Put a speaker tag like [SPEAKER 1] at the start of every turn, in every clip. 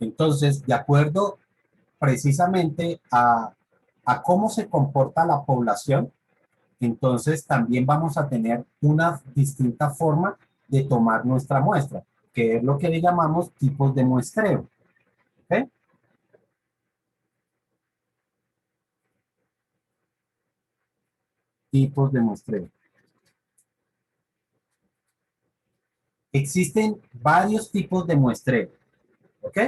[SPEAKER 1] Entonces, de acuerdo precisamente a cómo se comporta la población, entonces también vamos a tener una distinta forma de tomar nuestra muestra, que es lo que le llamamos tipos de muestreo. ¿Ok? Tipos de muestreo. Existen varios tipos de muestreo, ¿ok?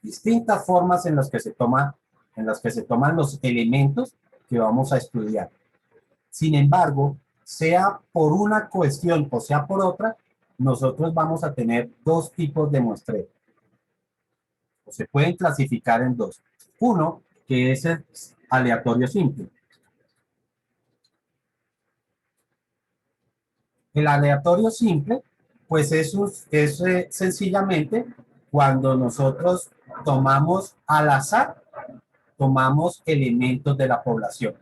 [SPEAKER 1] Distintas formas en las que se toma, en las que se toman los elementos que vamos a estudiar. Sin embargo, sea por una cuestión o sea por otra, nosotros vamos a tener dos tipos de muestreo. O se pueden clasificar en dos. Uno, que es el aleatorio simple. El aleatorio simple, pues es sencillamente cuando nosotros tomamos al azar, tomamos elementos de la población.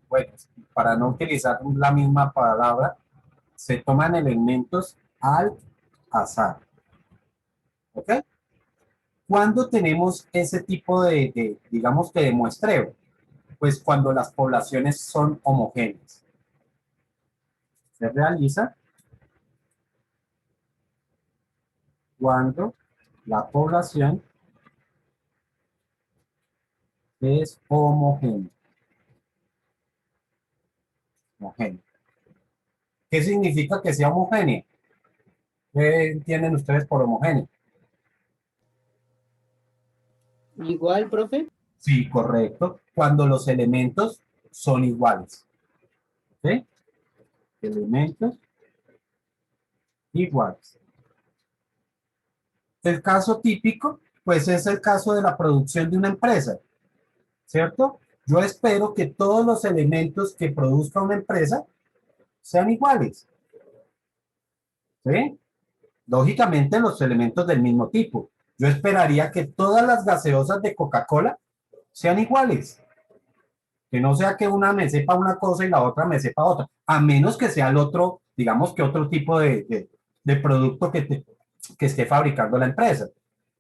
[SPEAKER 1] Bueno, para no utilizar la misma palabra, se toman elementos al azar. ¿Ok? ¿Cuándo tenemos ese tipo digamos que de muestreo? Pues cuando las poblaciones son homogéneas. Se realiza cuando la población es homogénea. Homogénea. ¿Qué significa que sea homogénea? ¿Qué entienden ustedes por homogénea?
[SPEAKER 2] Igual, profe.
[SPEAKER 1] Sí, correcto. Cuando los elementos son iguales. ¿Sí? Elementos iguales. El caso típico, pues es el caso de la producción de una empresa, ¿cierto? Yo espero que todos los elementos que produzca una empresa sean iguales, ¿sí? Lógicamente los elementos del mismo tipo. Yo esperaría que todas las gaseosas de Coca-Cola sean iguales, que no sea que una me sepa una cosa y la otra me sepa otra, a menos que sea el otro, digamos que otro tipo de producto que esté fabricando la empresa.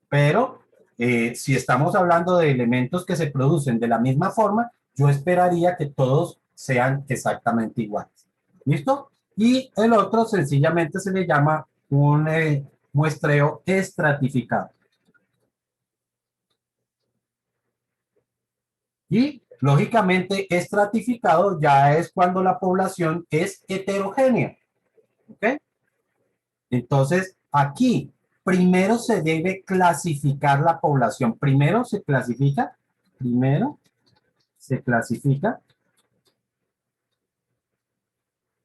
[SPEAKER 1] Pero si estamos hablando de elementos que se producen de la misma forma, yo esperaría que todos sean exactamente iguales. ¿Listo? Y el otro sencillamente se le llama un muestreo estratificado. Y lógicamente estratificado ya es cuando la población es heterogénea. ¿Ok? Entonces, aquí primero se debe clasificar la población. Primero se clasifica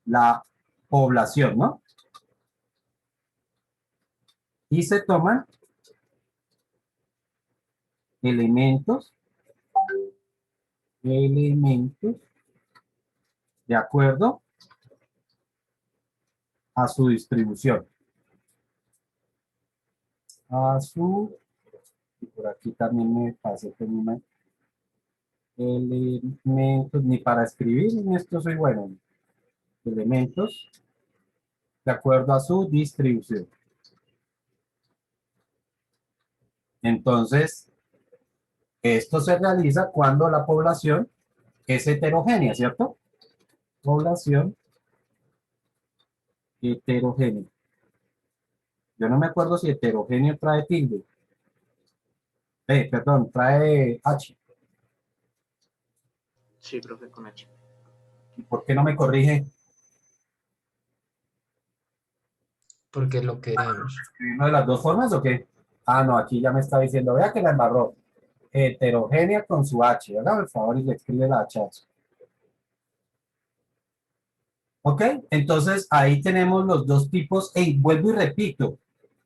[SPEAKER 1] la población, ¿no? Y se toman elementos, elementos de acuerdo a su distribución. A su, y por aquí también me pasé con una elementos, ni para escribir en esto soy bueno. Elementos de acuerdo a su distribución. Entonces, esto se realiza cuando la población es heterogénea, ¿cierto? Población heterogénea. Yo no me acuerdo si heterogéneo trae tilde. Perdón, trae H.
[SPEAKER 2] Sí, profe, con H.
[SPEAKER 1] ¿Y por qué no me corrige?
[SPEAKER 3] Porque lo queremos.
[SPEAKER 1] ¿Escribirlo de las dos formas o qué? Ah, no, aquí ya me está diciendo, vea que la embarró. Heterogénea con su H. Hágame el favor y le escribe la H. ¿Ok? Entonces ahí tenemos los dos tipos. Y vuelvo y repito,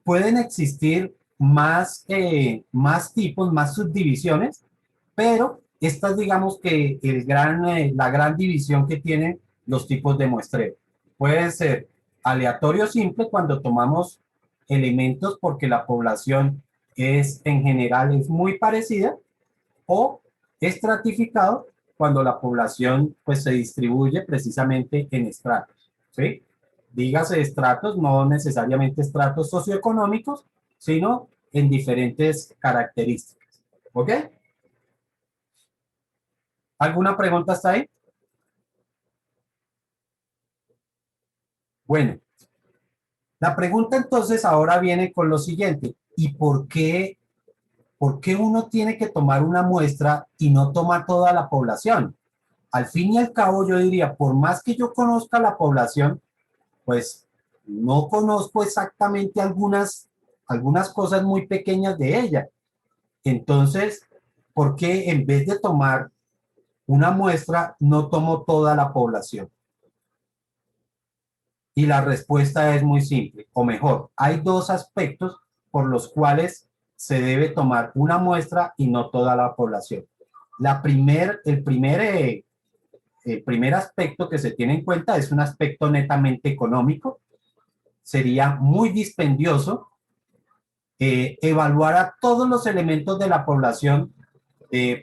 [SPEAKER 1] pueden existir más tipos, más subdivisiones, pero esta es, digamos que la gran división que tienen los tipos de muestreo. Puede ser aleatorio simple cuando tomamos elementos porque la población en general es muy parecida, o estratificado cuando la población pues se distribuye precisamente en estratos, ¿sí? Dígase estratos, no necesariamente estratos socioeconómicos, sino en diferentes características, ¿ok? ¿Alguna pregunta hasta ahí? Bueno, la pregunta entonces ahora viene con lo siguiente, ¿y por qué uno tiene que tomar una muestra y no toma toda la población? Al fin y al cabo, yo diría, por más que yo conozca la población, pues no conozco exactamente algunas cosas muy pequeñas de ella. Entonces, ¿por qué en vez de tomar una muestra, no tomo toda la población? Y la respuesta es muy simple, o mejor, hay dos aspectos por los cuales se debe tomar una muestra y no toda la población. El primer aspecto que se tiene en cuenta es un aspecto netamente económico. Sería muy dispendioso evaluar a todos los elementos de la población,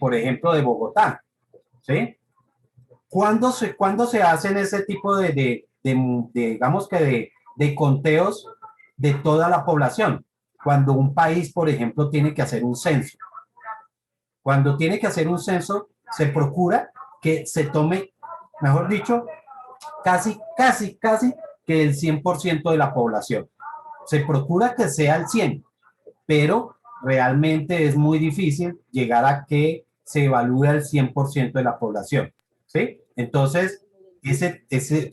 [SPEAKER 1] por ejemplo, de Bogotá, ¿sí? ¿Cuándo se hacen ese tipo digamos que de conteos de toda la población? Cuando un país, por ejemplo, tiene que hacer un censo. Cuando tiene que hacer un censo, se procura que se tome, mejor dicho, casi que el 100% de la población. Se procura que sea el 100, pero realmente es muy difícil llegar a que se evalúe al 100% de la población, ¿sí? Entonces,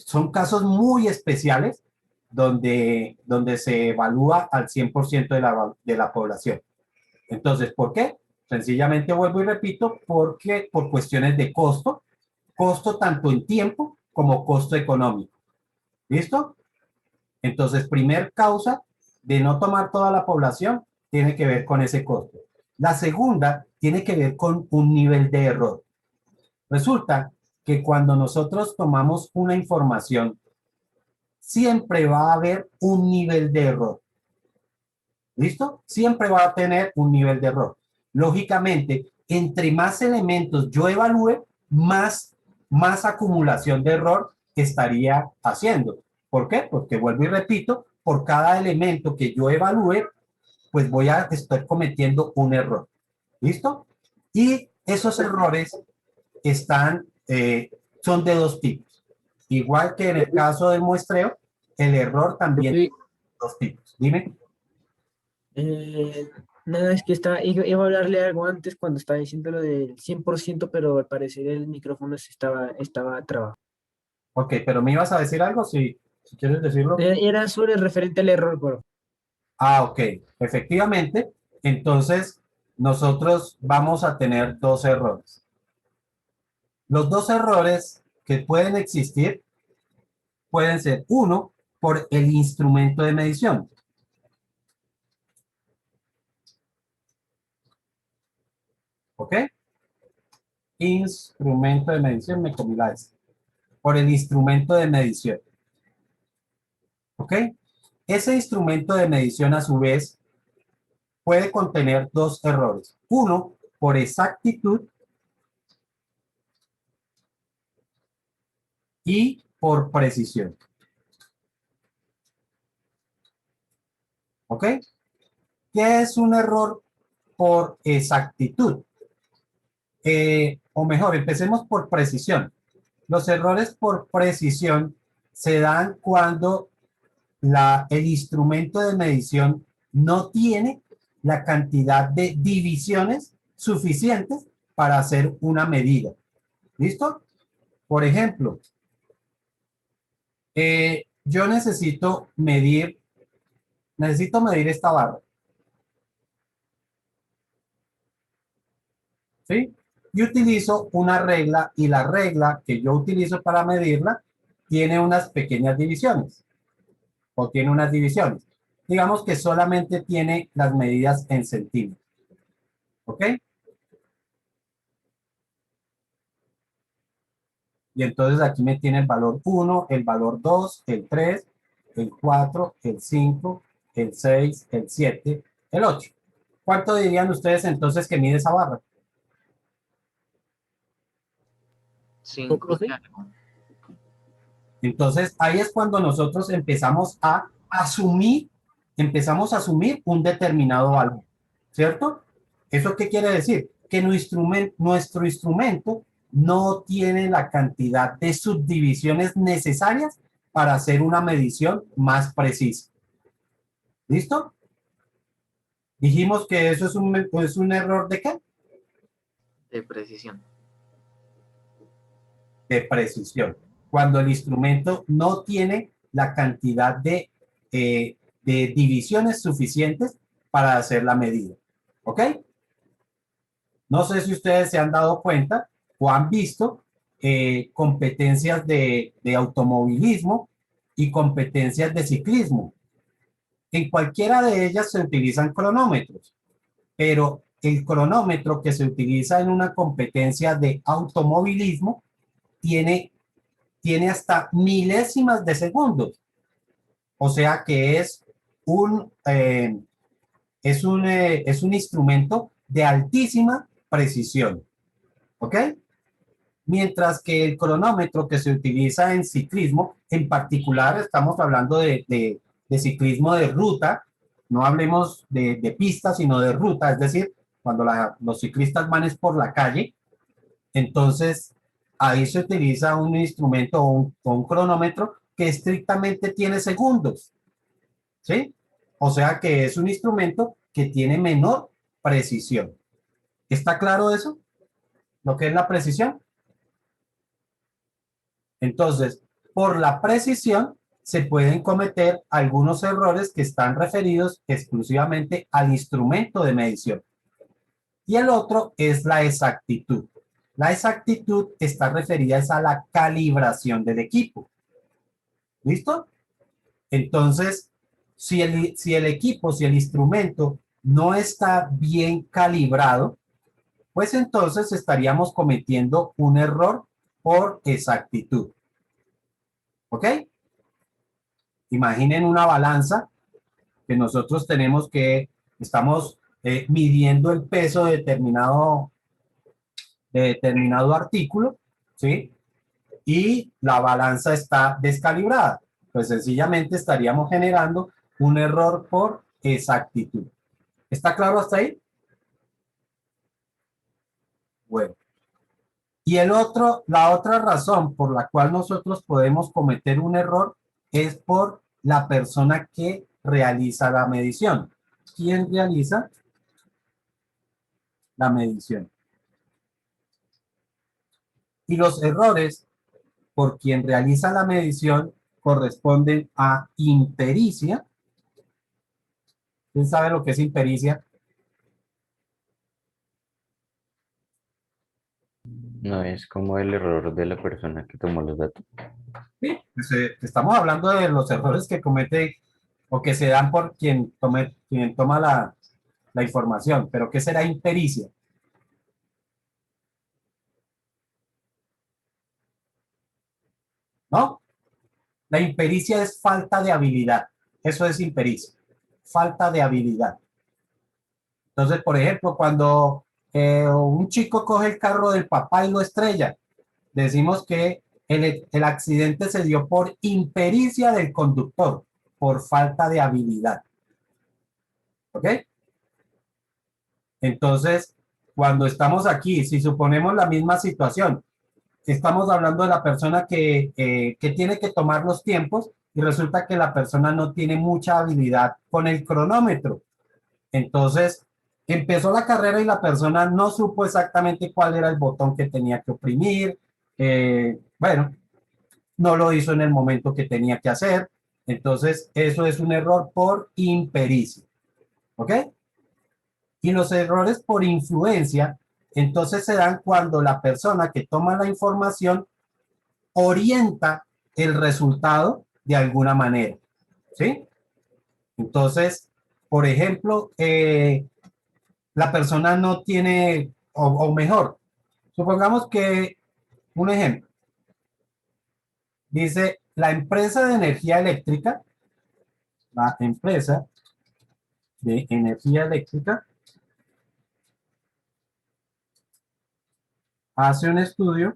[SPEAKER 1] son casos muy especiales donde se evalúa al 100% de la población. Entonces, ¿por qué? Sencillamente vuelvo y repito, porque por cuestiones de costo tanto en tiempo como costo económico. ¿Listo? Entonces, primer causa de no tomar toda la población tiene que ver con ese costo. La segunda tiene que ver con un nivel de error. Resulta que cuando nosotros tomamos una información, siempre va a haber un nivel de error. ¿Listo? Siempre va a tener un nivel de error. Lógicamente, entre más elementos yo evalúe, más acumulación de error estaría haciendo. ¿Por qué? Porque vuelvo y repito, por cada elemento que yo evalúe, pues voy a estar cometiendo un error. ¿Listo? Y esos errores están, son de dos tipos. Igual que en el caso del muestreo, el error también
[SPEAKER 2] Profe,
[SPEAKER 1] tiene dos tipos. Dime.
[SPEAKER 2] eh, nada, es que iba a hablarle algo antes cuando estaba diciendo lo del 100%, pero al parecer el micrófono estaba trabado.
[SPEAKER 1] Ok, pero me ibas a decir algo, si quieres decirlo.
[SPEAKER 2] Era sobre referente al error, bro.
[SPEAKER 1] Ah, ok. Efectivamente, entonces nosotros vamos a tener dos errores. Los dos errores que pueden existir pueden ser, uno, por el instrumento de medición. ¿Ok? Instrumento de medición, me comí la S. Por el instrumento de medición. ¿Ok? Ese instrumento de medición, a su vez, puede contener dos errores. Uno, por exactitud y por precisión. ¿Ok? ¿Qué es un error por exactitud? O mejor, empecemos por precisión. Los errores por precisión se dan cuando el instrumento de medición no tiene la cantidad de divisiones suficientes para hacer una medida. ¿Listo? Por ejemplo, yo necesito medir esta barra, ¿sí? Y utilizo una regla y la regla que yo utilizo para medirla tiene unas pequeñas divisiones o tiene unas divisiones. Digamos que solamente tiene las medidas en centímetros, ¿ok? Y entonces aquí me tiene el valor 1, el valor 2, el 3, el 4, el 5, el 6, el 7, el 8. ¿Cuánto dirían ustedes entonces que mide esa barra?
[SPEAKER 3] 5
[SPEAKER 2] profe?
[SPEAKER 3] y algo.
[SPEAKER 1] Entonces, ahí es cuando nosotros empezamos a asumir un determinado valor, ¿cierto? ¿Eso qué quiere decir? Que nuestro instrumento no tiene la cantidad de subdivisiones necesarias para hacer una medición más precisa. ¿Listo? Dijimos que eso es un error ¿de qué?
[SPEAKER 3] De precisión.
[SPEAKER 1] De precisión. Cuando el instrumento no tiene la cantidad de divisiones suficientes para hacer la medida. ¿Ok? No sé si ustedes se han dado cuenta o han visto competencias de automovilismo y competencias de ciclismo. En cualquiera de ellas se utilizan cronómetros, pero el cronómetro que se utiliza en una competencia de automovilismo tiene, tiene hasta milésimas de segundos. O sea que es un instrumento de altísima precisión. ¿Ok? Mientras que el cronómetro que se utiliza en ciclismo, en particular estamos hablando de ciclismo de ruta, no hablemos de pista, sino de ruta, es decir, cuando los ciclistas van es por la calle, entonces ahí se utiliza un instrumento o un cronómetro que estrictamente tiene segundos, ¿sí? O sea que es un instrumento que tiene menor precisión. ¿Está claro eso? ¿Lo que es la precisión? Entonces, por la precisión se pueden cometer algunos errores que están referidos exclusivamente al instrumento de medición. Y el otro es la exactitud. La exactitud está referida a la calibración del equipo. ¿Listo? Entonces, si el equipo, si el instrumento no está bien calibrado, pues entonces estaríamos cometiendo un error por exactitud. ¿Ok? Imaginen una balanza que nosotros estamos midiendo el peso de determinado artículo, ¿sí? Y la balanza está descalibrada. Pues sencillamente estaríamos generando un error por exactitud. ¿Está claro hasta ahí? Bueno. Y la otra razón por la cual nosotros podemos cometer un error es por la persona que realiza la medición. ¿Quién realiza la medición? Y los errores por quien realiza la medición corresponden a impericia. ¿Quién sabe lo que es impericia?
[SPEAKER 4] No es como el error de la persona que tomó los datos.
[SPEAKER 1] Sí, pues, estamos hablando de los errores que comete o que se dan por quien toma la información. Pero ¿qué será impericia? ¿No? La impericia es falta de habilidad. Eso es impericia. Falta de habilidad. Entonces, por ejemplo, cuando un chico coge el carro del papá y lo estrella, decimos que el accidente se dio por impericia del conductor, por falta de habilidad. ¿Ok? Entonces, cuando estamos aquí, si suponemos la misma situación, estamos hablando de la persona que tiene que tomar los tiempos y resulta que la persona no tiene mucha habilidad con el cronómetro. Entonces, empezó la carrera y la persona no supo exactamente cuál era el botón que tenía que oprimir. Bueno, no lo hizo en el momento que tenía que hacer. Entonces, eso es un error por impericia. ¿Ok? Y los errores por influencia, entonces se dan cuando la persona que toma la información orienta el resultado de alguna manera. ¿Sí? Entonces, por ejemplo, la persona no tiene, o mejor, supongamos que, un ejemplo, dice la empresa de energía eléctrica, la empresa de energía eléctrica hace un estudio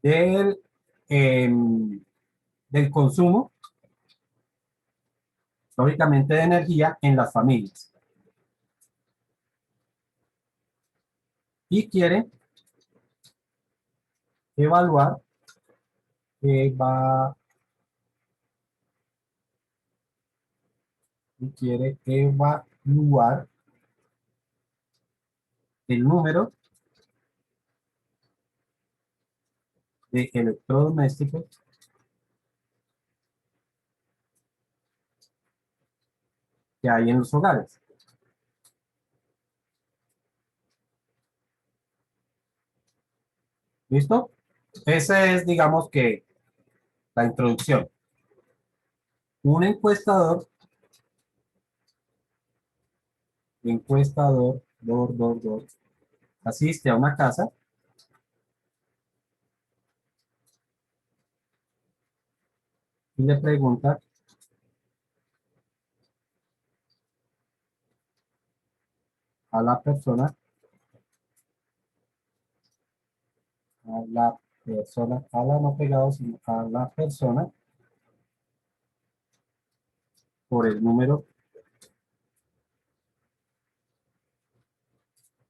[SPEAKER 1] del, del consumo, lógicamente, de energía en las familias. Y quiere evaluar, y quiere evaluar el número de electrodomésticos que hay en los hogares. ¿Listo? Esa es, digamos que, la introducción. Un encuestador, asiste a una casa y le pregunta a la persona, no pegado, sino a la persona por el número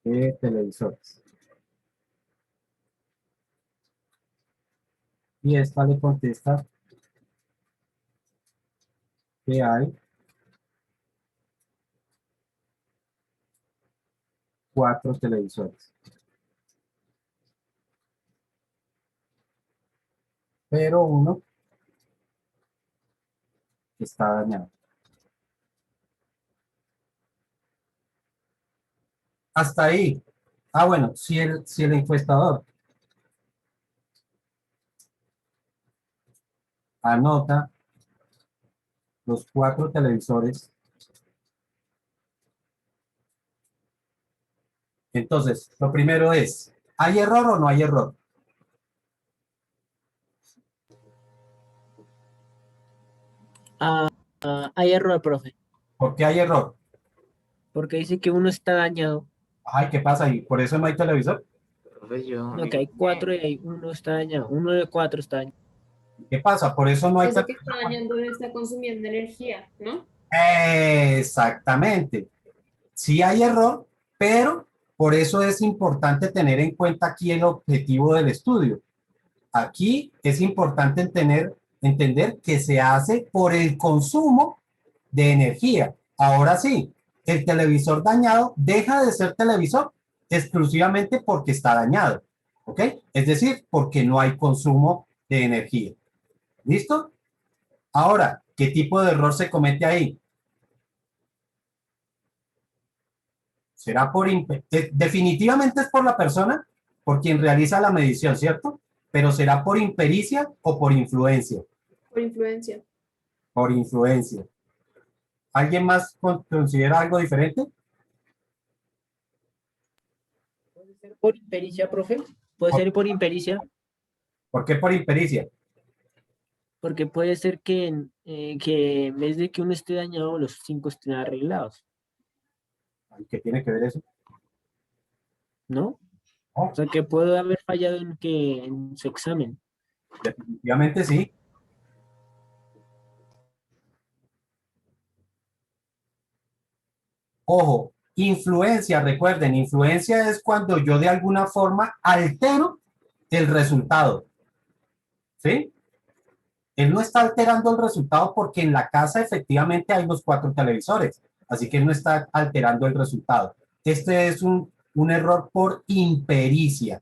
[SPEAKER 1] de televisores. Y esta le contesta que hay 4 televisores. Pero uno está dañado. Hasta ahí. Ah, bueno, si el encuestador anota los 4 televisores, entonces, lo primero es, ¿hay error o no hay error?
[SPEAKER 2] Hay error, profe,
[SPEAKER 1] ¿Por qué hay error?
[SPEAKER 2] porque dice que uno está dañado.
[SPEAKER 1] Ay, ¿qué pasa? ¿Y por eso no hay televisor?
[SPEAKER 3] Profe, yo,
[SPEAKER 2] No, que hay 4 y hay uno está dañado. Uno de 4 está dañado.
[SPEAKER 1] ¿Qué pasa? Por eso no hay
[SPEAKER 5] Eso que
[SPEAKER 1] televisor.
[SPEAKER 5] está dañando no está consumiendo energía, ¿no?
[SPEAKER 1] Exactamente. Sí hay error, pero por eso es importante tener en cuenta aquí el objetivo del estudio. Aquí es importante entender que se hace por el consumo de energía. Ahora sí, el televisor dañado deja de ser televisor exclusivamente porque está dañado, ¿ok? Es decir, porque no hay consumo de energía. ¿Listo? Ahora, ¿qué tipo de error se comete ahí? Será definitivamente es por la persona, por quien realiza la medición, ¿cierto? Pero será por impericia o por influencia.
[SPEAKER 5] Por influencia.
[SPEAKER 1] Por influencia. ¿Alguien más considera algo diferente?
[SPEAKER 2] ¿Puede ser por impericia, profe? Puede ser por impericia,
[SPEAKER 1] ¿Por qué por impericia?
[SPEAKER 2] porque puede ser que en vez de que uno esté dañado, los 5 estén arreglados,
[SPEAKER 1] ¿Qué tiene que ver eso?
[SPEAKER 2] ¿no?
[SPEAKER 1] Oh,
[SPEAKER 2] O sea, que puede haber fallado en su examen.
[SPEAKER 1] definitivamente sí. Ojo, influencia, recuerden, influencia es cuando yo de alguna forma altero el resultado. ¿Sí? Él no está alterando el resultado porque en la casa efectivamente hay los 4 televisores, así que él no está alterando el resultado. Este es un error por impericia,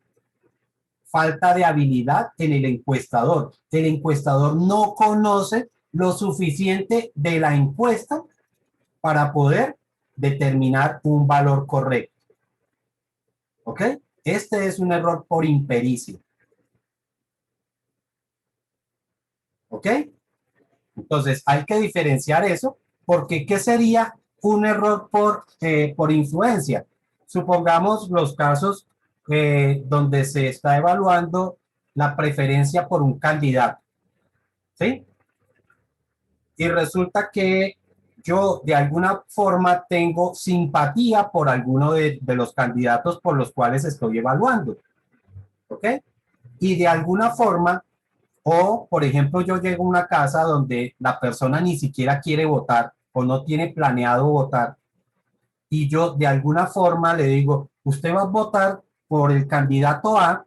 [SPEAKER 1] falta de habilidad en el encuestador. El encuestador no conoce lo suficiente de la encuesta para poder determinar un valor correcto. ¿Ok? Este es un error por impericia. ¿Ok? Entonces, hay que diferenciar eso, porque ¿qué sería un error por influencia? Supongamos los casos donde se está evaluando la preferencia por un candidato, ¿sí? Y resulta que yo de alguna forma tengo simpatía por alguno de los candidatos por los cuales estoy evaluando, ¿ok? y de alguna forma, o por ejemplo, yo llego a una casa donde la persona ni siquiera quiere votar o no tiene planeado votar, y yo de alguna forma le digo, usted va a votar por el candidato A,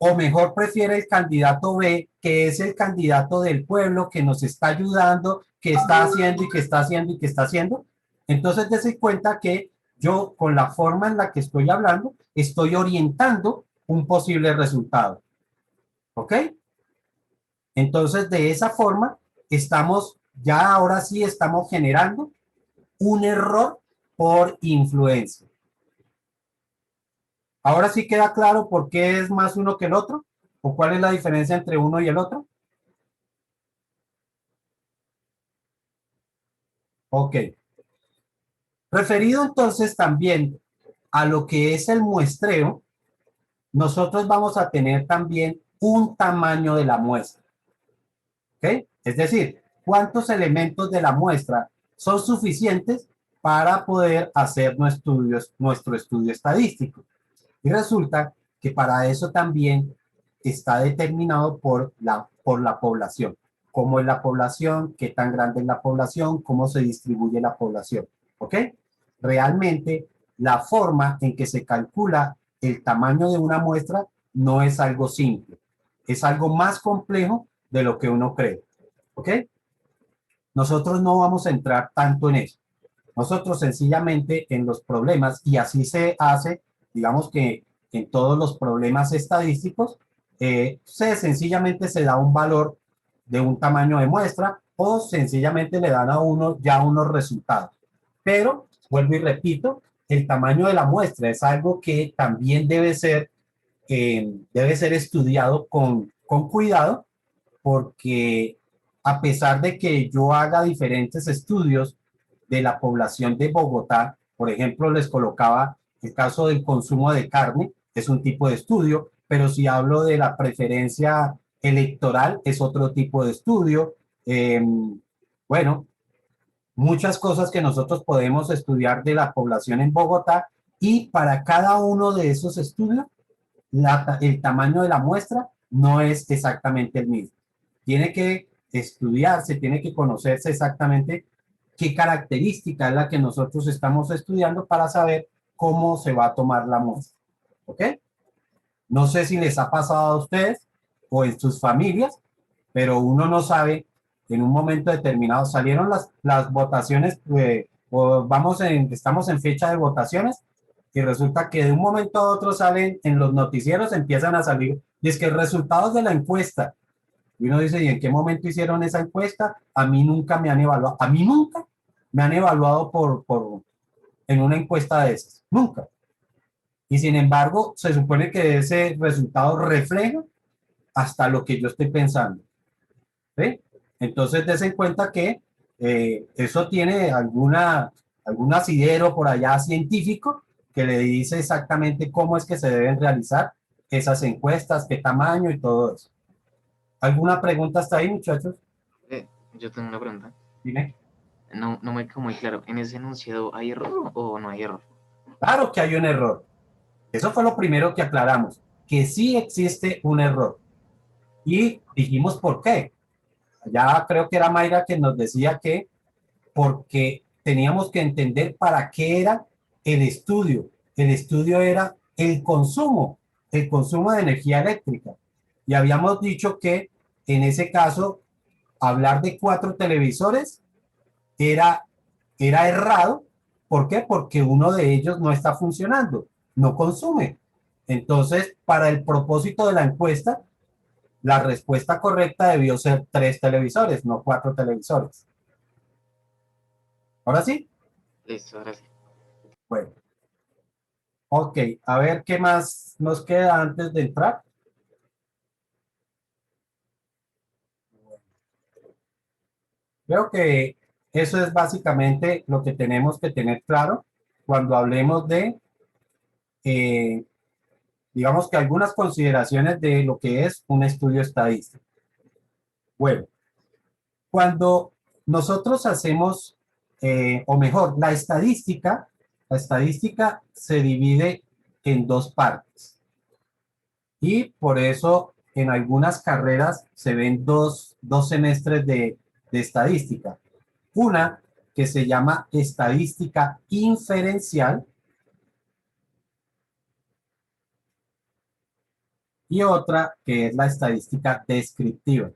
[SPEAKER 1] o mejor prefiere el candidato B, que es el candidato del pueblo que nos está ayudando, que está haciendo y que está haciendo y que está haciendo. Entonces, dése cuenta que yo, con la forma en la que estoy hablando, estoy orientando un posible resultado. ¿Ok? Entonces, de esa forma, ya ahora sí estamos generando un error por influencia. Ahora sí queda claro por qué es más uno que el otro, o cuál es la diferencia entre uno y el otro. Ok. Referido entonces también a lo que es el muestreo, nosotros vamos a tener también un tamaño de la muestra. ¿Ok? Es decir, cuántos elementos de la muestra son suficientes para poder hacer nuestro estudio estadístico. Y resulta que para eso también está determinado por la población. ¿Cómo es la población? ¿Qué tan grande es la población? ¿Cómo se distribuye la población? ¿Ok? Realmente, la forma en que se calcula el tamaño de una muestra no es algo simple. Es algo más complejo de lo que uno cree. ¿Ok? Nosotros no vamos a entrar tanto en eso. Nosotros sencillamente en los problemas, y así se hace, digamos que en todos los problemas estadísticos, sencillamente se da un valor de un tamaño de muestra o sencillamente le dan a uno ya unos resultados. Pero, vuelvo y repito, el tamaño de la muestra es algo que también debe ser estudiado con cuidado, porque a pesar de que yo haga diferentes estudios de la población de Bogotá, por ejemplo, les colocaba el caso del consumo de carne, es un tipo de estudio, pero si hablo de la preferencia electoral, es otro tipo de estudio. Bueno, muchas cosas que nosotros podemos estudiar de la población en Bogotá, y para cada uno de esos estudios, el tamaño de la muestra no es exactamente el mismo. Tiene que estudiarse, tiene que conocerse exactamente qué característica es la que nosotros estamos estudiando para saber cómo se va a tomar la muestra. ¿Ok? No sé si les ha pasado a ustedes o en sus familias, pero uno no sabe en un momento determinado. Salieron las votaciones, estamos en fecha de votaciones, y resulta que de un momento a otro salen en los noticieros, empiezan a salir, y es que resultados de la encuesta. Y uno dice, ¿y en qué momento hicieron esa encuesta? A mí nunca me han evaluado. A mí nunca me han evaluado en una encuesta de esas. Nunca. Y sin embargo, se supone que ese resultado refleja hasta lo que yo estoy pensando. ¿Sí? Entonces, des en cuenta que eso tiene algún asidero por allá científico que le dice exactamente cómo es que se deben realizar esas encuestas, qué tamaño y todo eso. ¿Alguna pregunta hasta ahí, muchachos?
[SPEAKER 3] Yo tengo una pregunta.
[SPEAKER 1] Dime.
[SPEAKER 3] No me quedó muy claro. ¿En ese enunciado hay error o no hay error?
[SPEAKER 1] Claro que hay un error. Eso fue lo primero que aclaramos, que sí existe un error. Y dijimos por qué. Ya creo que era Mayra que nos decía que porque teníamos que entender para qué era el estudio. El estudio era el consumo de energía eléctrica. Y habíamos dicho que en ese caso, hablar de 4 televisores era errado. ¿Por qué? Porque uno de ellos no está funcionando, no consume. Entonces, para el propósito de la encuesta, la respuesta correcta debió ser 3 televisores, no 4 televisores. ¿Ahora sí?
[SPEAKER 3] Listo, ahora sí.
[SPEAKER 1] Bueno. Ok, a ver qué más nos queda antes de entrar. Creo que eso es básicamente lo que tenemos que tener claro cuando hablemos de, eh, digamos que algunas consideraciones de lo que es un estudio estadístico. Bueno, cuando nosotros hacemos, o mejor, la estadística se divide en 2 partes. Y por eso en algunas carreras se ven dos semestres de estadística. Una que se llama estadística inferencial y otra que es la estadística descriptiva.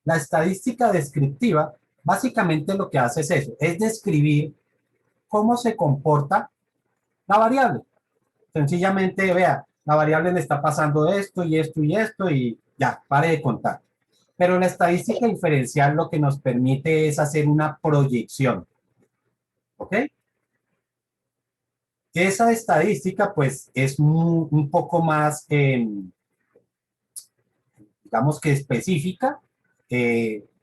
[SPEAKER 1] La estadística descriptiva básicamente lo que hace es eso, es describir cómo se comporta la variable. Sencillamente, vea, la variable le está pasando esto y esto y esto y ya, pare de contar. Pero la estadística inferencial lo que nos permite es hacer una proyección. ¿Ok? Esa estadística pues es un poco más, digamos que específica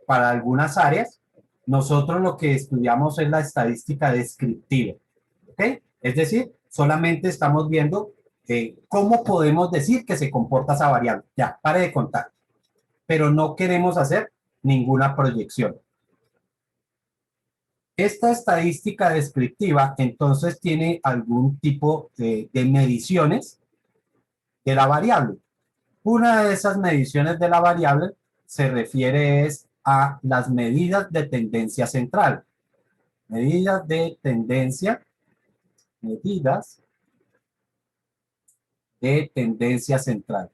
[SPEAKER 1] para algunas áreas. Nosotros lo que estudiamos es la estadística descriptiva. ¿Ok? Es decir, solamente estamos viendo cómo podemos decir que se comporta esa variable. Ya, pare de contar. Pero no queremos hacer ninguna proyección. Esta estadística descriptiva entonces tiene algún tipo de mediciones de la variable. Una de esas mediciones de la variable se refiere a las medidas de tendencia central. Medidas de tendencia, medidas de tendencia central.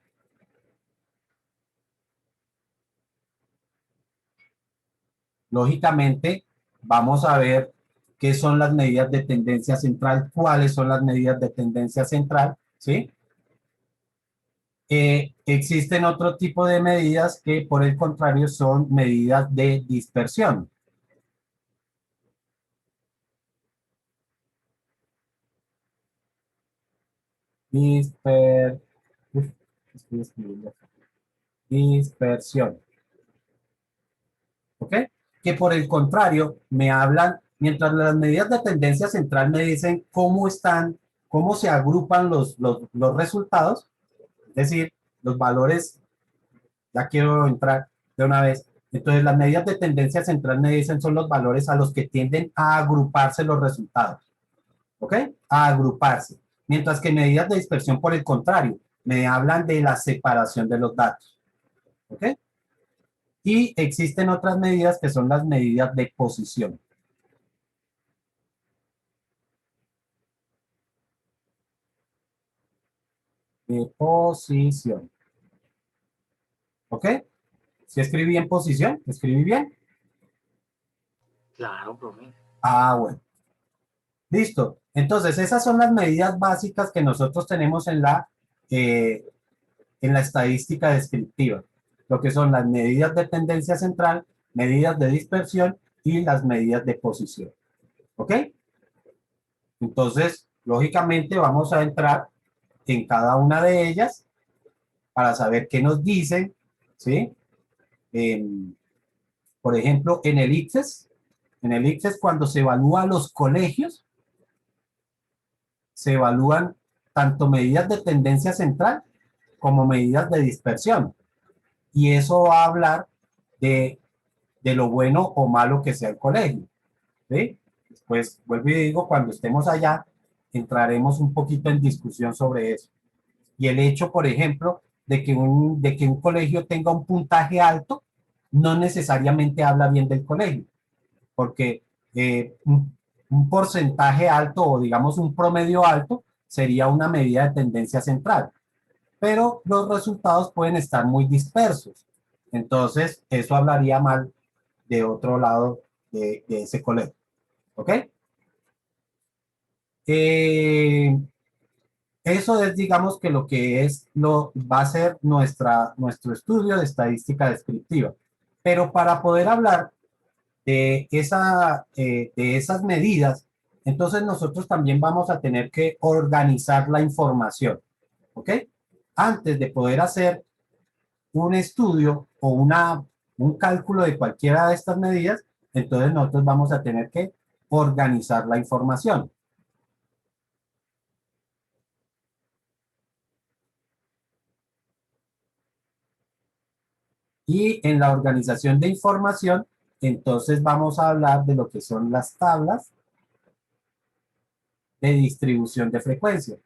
[SPEAKER 1] Lógicamente, vamos a ver qué son las medidas de tendencia central, cuáles son las medidas de tendencia central, ¿sí? Existen otro tipo de medidas que, por el contrario, son medidas de dispersión. Disper... Uf, estoy escribiendo. Dispersión. ¿Ok? Que por el contrario me hablan, mientras las medidas de tendencia central me dicen cómo están, cómo se agrupan los resultados, es decir, los valores, ya quiero entrar de una vez. Entonces, las medidas de tendencia central me dicen son los valores a los que tienden a agruparse los resultados. ¿Ok? A agruparse. Mientras que medidas de dispersión, por el contrario, me hablan de la separación de los datos. ¿Ok? Y existen otras medidas que son las medidas de posición. De posición. ¿Ok? ¿Sí escribí en posición? ¿Escribí bien?
[SPEAKER 3] Claro, profe.
[SPEAKER 1] Ah, bueno. Listo. Entonces, esas son las medidas básicas que nosotros tenemos en la estadística descriptiva. Lo que son las medidas de tendencia central, medidas de dispersión y las medidas de posición. ¿Ok? Entonces, lógicamente vamos a entrar en cada una de ellas para saber qué nos dicen, ¿sí? Por ejemplo, en el ICFES cuando se evalúa los colegios, se evalúan tanto medidas de tendencia central como medidas de dispersión. Y eso va a hablar de, de lo bueno o malo que sea el colegio. ¿Sí? Después, vuelvo y digo, cuando estemos allá, entraremos un poquito en discusión sobre eso. Y el hecho, por ejemplo, de que un colegio tenga un puntaje alto, no necesariamente habla bien del colegio, porque un porcentaje alto o digamos un promedio alto sería una medida de tendencia central, pero los resultados pueden estar muy dispersos. Entonces, eso hablaría mal de otro lado de ese colegio. ¿Ok? Eh, Eso es, digamos, que lo que es, va a ser nuestro estudio de estadística descriptiva. Pero para poder hablar de esas medidas, entonces nosotros también vamos a tener que organizar la información. ¿Ok? Antes de poder hacer un estudio o un cálculo de cualquiera de estas medidas, entonces nosotros vamos a tener que organizar la información. Y en la organización de información, entonces vamos a hablar de lo que son las tablas de distribución de frecuencia.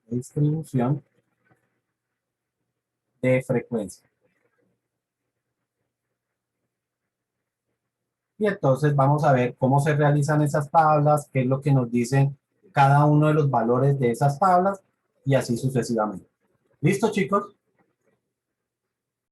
[SPEAKER 1] Distribución de frecuencia. Y entonces vamos a ver cómo se realizan esas tablas, qué es lo que nos dicen cada uno de los valores de esas tablas y así sucesivamente. ¿Listo, chicos?